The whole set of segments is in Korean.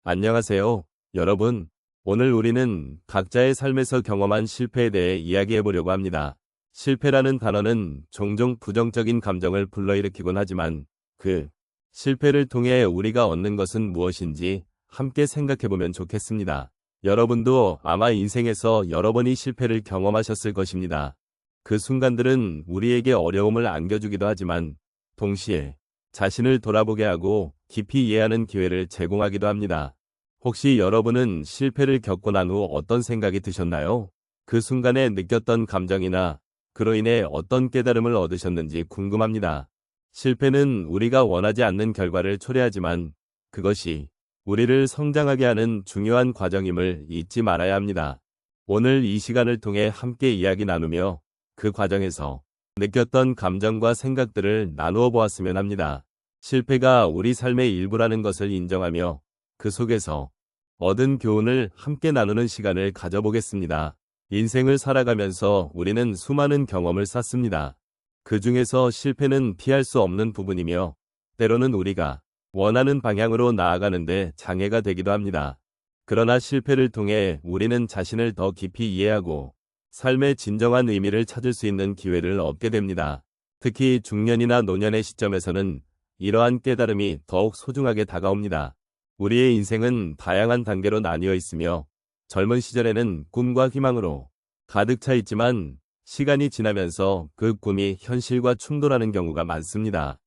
안녕하세요, 여러분. 오늘 우리는 각자의 삶에서 경험한 실패에 대해 이야기해 보려고 합니다. 실패라는 단어는 종종 부정적인 감정을 불러일으키곤 하지만 그 실패를 통해 우리가 얻는 것은 무엇인지 함께 생각해 보면 좋겠습니다. 여러분도 아마 인생에서 여러 번의 실패를 경험하셨을 것입니다. 그 순간들은 우리에게 어려움을 안겨주기도 하지만 동시에 자신을 돌아보게 하고 깊이 이해하는 기회를 제공하기도 합니다. 혹시 여러분은 실패를 겪고 난 후 어떤 생각이 드셨나요? 그 순간에 느꼈던 감정이나 그로 인해 어떤 깨달음을 얻으셨는지 궁금합니다. 실패는 우리가 원하지 않는 결과를 초래하지만 그것이 우리를 성장하게 하는 중요한 과정임을 잊지 말아야 합니다. 오늘 이 시간을 통해 함께 이야기 나누며 그 과정에서 느꼈던 감정과 생각들을 나누어 보았으면 합니다. 실패가 우리 삶의 일부라는 것을 인정하며 그 속에서 얻은 교훈을 함께 나누는 시간을 가져보겠습니다. 인생을 살아가면서 우리는 수많은 경험을 쌓습니다. 그 중에서 실패는 피할 수 없는 부분이며 때로는 우리가 원하는 방향으로 나아가는데 장애가 되기도 합니다. 그러나 실패를 통해 우리는 자신을 더 깊이 이해하고 삶의 진정한 의미를 찾을 수 있는 기회를 얻게 됩니다. 특히 중년이나 노년의 시점에서는 이러한 깨달음이 더욱 소중하게 다가옵니다. 우리의 인생은 다양한 단계로 나뉘어 있으며 젊은 시절에는 꿈과 희망으로 가득 차 있지만 시간이 지나면서 그 꿈이 현실과 충돌하는 경우가 많습니다.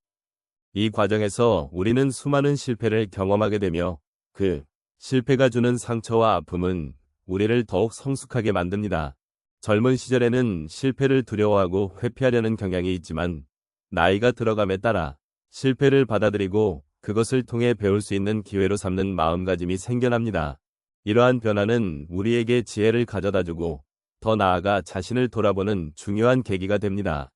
이 과정에서 우리는 수많은 실패를 경험하게 되며 그 실패가 주는 상처와 아픔은 우리를 더욱 성숙하게 만듭니다. 젊은 시절에는 실패를 두려워하고 회피하려는 경향이 있지만 나이가 들어감에 따라 실패를 받아들이고 그것을 통해 배울 수 있는 기회로 삼는 마음가짐이 생겨납니다. 이러한 변화는 우리에게 지혜를 가져다주고 더 나아가 자신을 돌아보는 중요한 계기가 됩니다.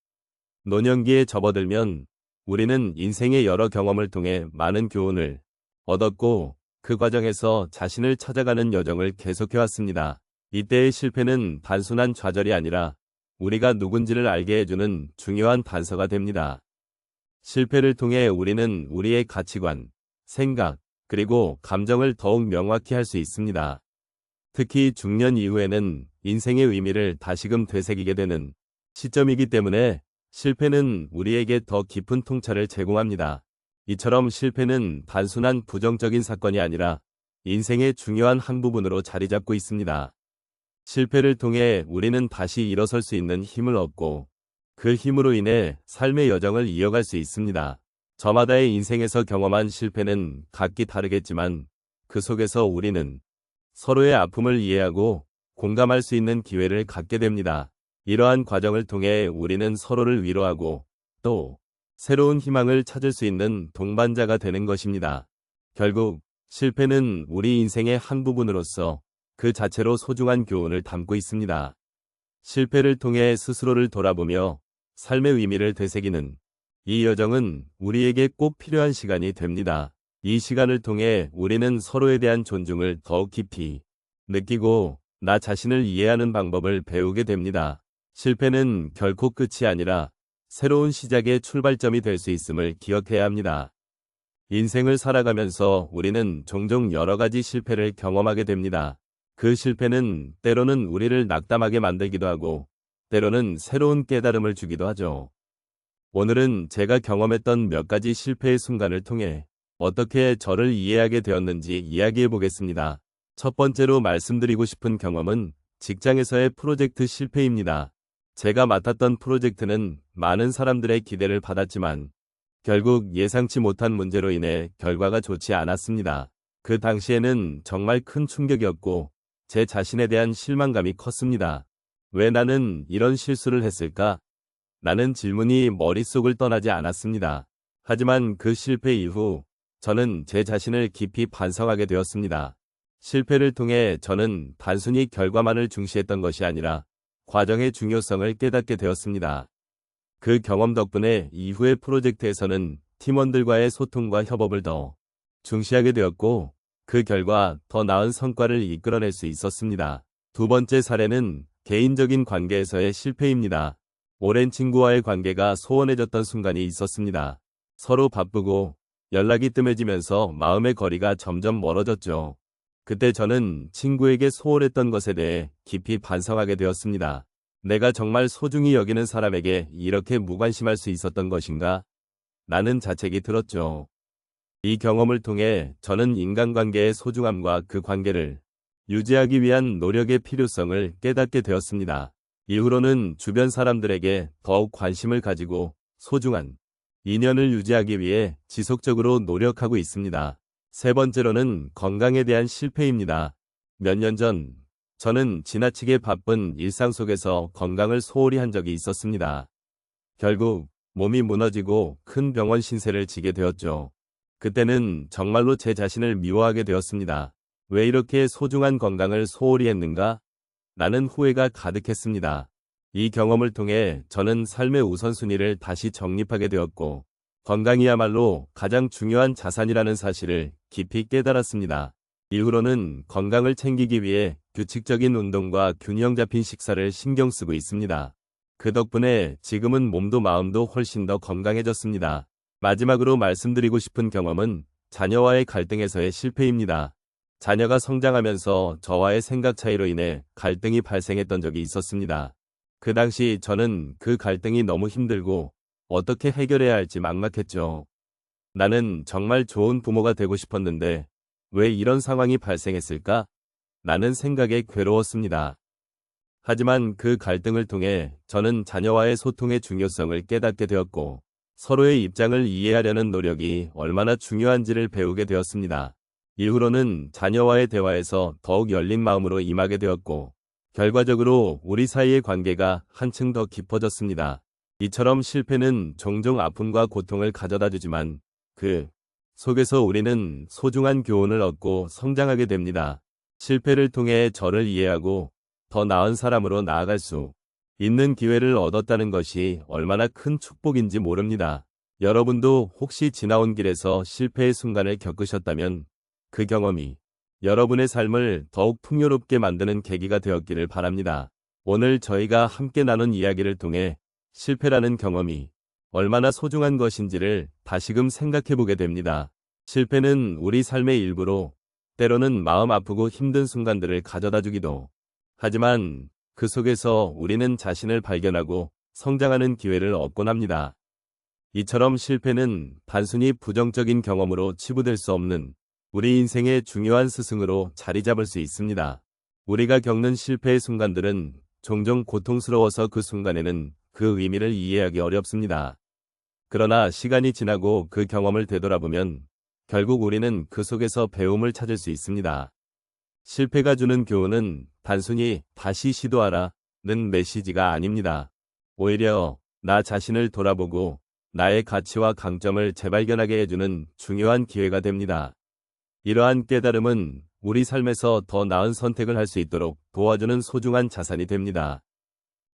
노년기에 접어들면 우리는 인생의 여러 경험을 통해 많은 교훈을 얻었고 그 과정에서 자신을 찾아가는 여정을 계속해왔습니다. 이때의 실패는 단순한 좌절이 아니라 우리가 누군지를 알게 해주는 중요한 단서가 됩니다. 실패를 통해 우리는 우리의 가치관, 생각, 그리고 감정을 더욱 명확히 할 수 있습니다. 특히 중년 이후에는 인생의 의미를 다시금 되새기게 되는 시점이기 때문에 실패는 우리에게 더 깊은 통찰을 제공합니다. 이처럼 실패는 단순한 부정적인 사건이 아니라 인생의 중요한 한 부분으로 자리 잡고 있습니다. 실패를 통해 우리는 다시 일어설 수 있는 힘을 얻고 그 힘으로 인해 삶의 여정을 이어갈 수 있습니다. 저마다의 인생에서 경험한 실패는 각기 다르겠지만 그 속에서 우리는 서로의 아픔을 이해하고 공감할 수 있는 기회를 갖게 됩니다. 이러한 과정을 통해 우리는 서로를 위로하고 또 새로운 희망을 찾을 수 있는 동반자가 되는 것입니다. 결국 실패는 우리 인생의 한 부분으로서 그 자체로 소중한 교훈을 담고 있습니다. 실패를 통해 스스로를 돌아보며 삶의 의미를 되새기는 이 여정은 우리에게 꼭 필요한 시간이 됩니다. 이 시간을 통해 우리는 서로에 대한 존중을 더욱 깊이 느끼고 나 자신을 이해하는 방법을 배우게 됩니다. 실패는 결코 끝이 아니라 새로운 시작의 출발점이 될 수 있음을 기억해야 합니다. 인생을 살아가면서 우리는 종종 여러 가지 실패를 경험하게 됩니다. 그 실패는 때로는 우리를 낙담하게 만들기도 하고 때로는 새로운 깨달음을 주기도 하죠. 오늘은 제가 경험했던 몇 가지 실패의 순간을 통해 어떻게 저를 이해하게 되었는지 이야기해 보겠습니다. 첫 번째로 말씀드리고 싶은 경험은 직장에서의 프로젝트 실패입니다. 제가 맡았던 프로젝트는 많은 사람들의 기대를 받았지만 결국 예상치 못한 문제로 인해 결과가 좋지 않았습니다. 그 당시에는 정말 큰 충격이었고 제 자신에 대한 실망감이 컸습니다. 왜 나는 이런 실수를 했을까? 라는 질문이 머릿속을 떠나지 않았습니다. 하지만 그 실패 이후 저는 제 자신을 깊이 반성하게 되었습니다. 실패를 통해 저는 단순히 결과만을 중시했던 것이 아니라 과정의 중요성을 깨닫게 되었습니다. 그 경험 덕분에 이후의 프로젝트에서는 팀원들과의 소통과 협업을 더 중시하게 되었고 그 결과 더 나은 성과를 이끌어낼 수 있었습니다. 두 번째 사례는 개인적인 관계에서의 실패입니다. 오랜 친구와의 관계가 소원해졌던 순간이 있었습니다. 서로 바쁘고 연락이 뜸해지면서 마음의 거리가 점점 멀어졌죠. 그때 저는 친구에게 소홀했던 것에 대해 깊이 반성하게 되었습니다. 내가 정말 소중히 여기는 사람에게 이렇게 무관심할 수 있었던 것인가? 라는 자책이 들었죠. 이 경험을 통해 저는 인간관계의 소중함과 그 관계를 유지하기 위한 노력의 필요성을 깨닫게 되었습니다. 이후로는 주변 사람들에게 더욱 관심을 가지고 소중한 인연을 유지하기 위해 지속적으로 노력하고 있습니다. 세 번째로는 건강에 대한 실패입니다. 몇 년 전, 저는 지나치게 바쁜 일상 속에서 건강을 소홀히 한 적이 있었습니다. 결국 몸이 무너지고 큰 병원 신세를 지게 되었죠. 그때는 정말로 제 자신을 미워하게 되었습니다. 왜 이렇게 소중한 건강을 소홀히 했는가? 라는 후회가 가득했습니다. 이 경험을 통해 저는 삶의 우선순위를 다시 정립하게 되었고, 건강이야말로 가장 중요한 자산이라는 사실을 깊이 깨달았습니다. 이후로는 건강을 챙기기 위해 규칙적인 운동과 균형 잡힌 식사를 신경 쓰고 있습니다. 그 덕분에 지금은 몸도 마음도 훨씬 더 건강해졌습니다. 마지막으로 말씀드리고 싶은 경험은 자녀와의 갈등에서의 실패입니다. 자녀가 성장하면서 저와의 생각 차이로 인해 갈등이 발생했던 적이 있었습니다. 그 당시 저는 그 갈등이 너무 힘들고 어떻게 해결해야 할지 막막했죠. 나는 정말 좋은 부모가 되고 싶었는데 왜 이런 상황이 발생했을까? 라는 생각에 괴로웠습니다. 하지만 그 갈등을 통해 저는 자녀와의 소통의 중요성을 깨닫게 되었고 서로의 입장을 이해하려는 노력이 얼마나 중요한지를 배우게 되었습니다. 이후로는 자녀와의 대화에서 더욱 열린 마음으로 임하게 되었고 결과적으로 우리 사이의 관계가 한층 더 깊어졌습니다. 이처럼 실패는 종종 아픔과 고통을 가져다 주지만 그 속에서 우리는 소중한 교훈을 얻고 성장하게 됩니다. 실패를 통해 저를 이해하고 더 나은 사람으로 나아갈 수 있는 기회를 얻었다는 것이 얼마나 큰 축복인지 모릅니다. 여러분도 혹시 지나온 길에서 실패의 순간을 겪으셨다면 그 경험이 여러분의 삶을 더욱 풍요롭게 만드는 계기가 되었기를 바랍니다. 오늘 저희가 함께 나눈 이야기를 통해 실패라는 경험이 얼마나 소중한 것인지를 다시금 생각해보게 됩니다. 실패는 우리 삶의 일부로 때로는 마음 아프고 힘든 순간들을 가져다 주기도 하지만 그 속에서 우리는 자신을 발견하고 성장하는 기회를 얻곤 합니다. 이처럼 실패는 단순히 부정적인 경험으로 치부될 수 없는 우리 인생의 중요한 스승으로 자리 잡을 수 있습니다. 우리가 겪는 실패의 순간들은 종종 고통스러워서 그 순간에는 그 의미를 이해하기 어렵습니다. 그러나 시간이 지나고 그 경험을 되돌아보면 결국 우리는 그 속에서 배움을 찾을 수 있습니다. 실패가 주는 교훈은 단순히 다시 시도하라는 메시지가 아닙니다. 오히려 나 자신을 돌아보고 나의 가치와 강점을 재발견하게 해주는 중요한 기회가 됩니다. 이러한 깨달음은 우리 삶에서 더 나은 선택을 할 수 있도록 도와주는 소중한 자산이 됩니다.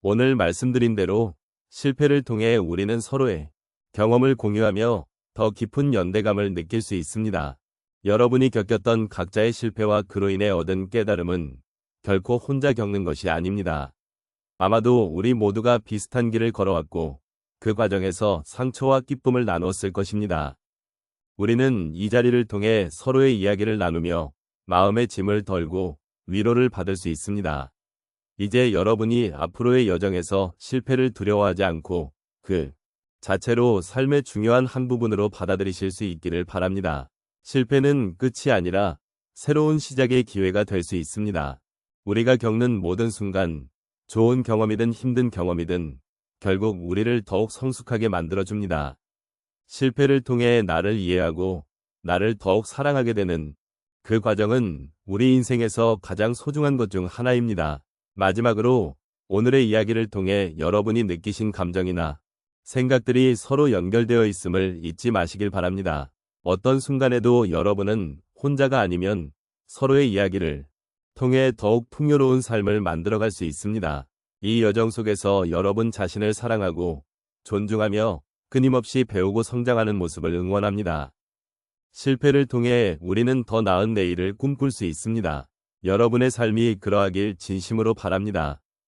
오늘 말씀드린 대로 실패를 통해 우리는 서로의 경험을 공유하며 더 깊은 연대감을 느낄 수 있습니다. 여러분이 겪었던 각자의 실패와 그로 인해 얻은 깨달음은 결코 혼자 겪는 것이 아닙니다. 아마도 우리 모두가 비슷한 길을 걸어왔고 그 과정에서 상처와 기쁨을 나누었을 것입니다. 우리는 이 자리를 통해 서로의 이야기를 나누며 마음의 짐을 덜고 위로를 받을 수 있습니다. 이제 여러분이 앞으로의 여정에서 실패를 두려워하지 않고 그 자체로 삶의 중요한 한 부분으로 받아들이실 수 있기를 바랍니다. 실패는 끝이 아니라 새로운 시작의 기회가 될 수 있습니다. 우리가 겪는 모든 순간, 좋은 경험이든 힘든 경험이든 결국 우리를 더욱 성숙하게 만들어줍니다. 실패를 통해 나를 이해하고 나를 더욱 사랑하게 되는 그 과정은 우리 인생에서 가장 소중한 것 중 하나입니다. 마지막으로 오늘의 이야기를 통해 여러분이 느끼신 감정이나 생각들이 서로 연결되어 있음을 잊지 마시길 바랍니다. 어떤 순간에도 여러분은 혼자가 아니면 서로의 이야기를 통해 더욱 풍요로운 삶을 만들어갈 수 있습니다. 이 여정 속에서 여러분 자신을 사랑하고 존중하며 끊임없이 배우고 성장하는 모습을 응원합니다. 실패를 통해 우리는 더 나은 내일을 꿈꿀 수 있습니다. 여러분의 삶이 그러하길 진심으로 바랍니다.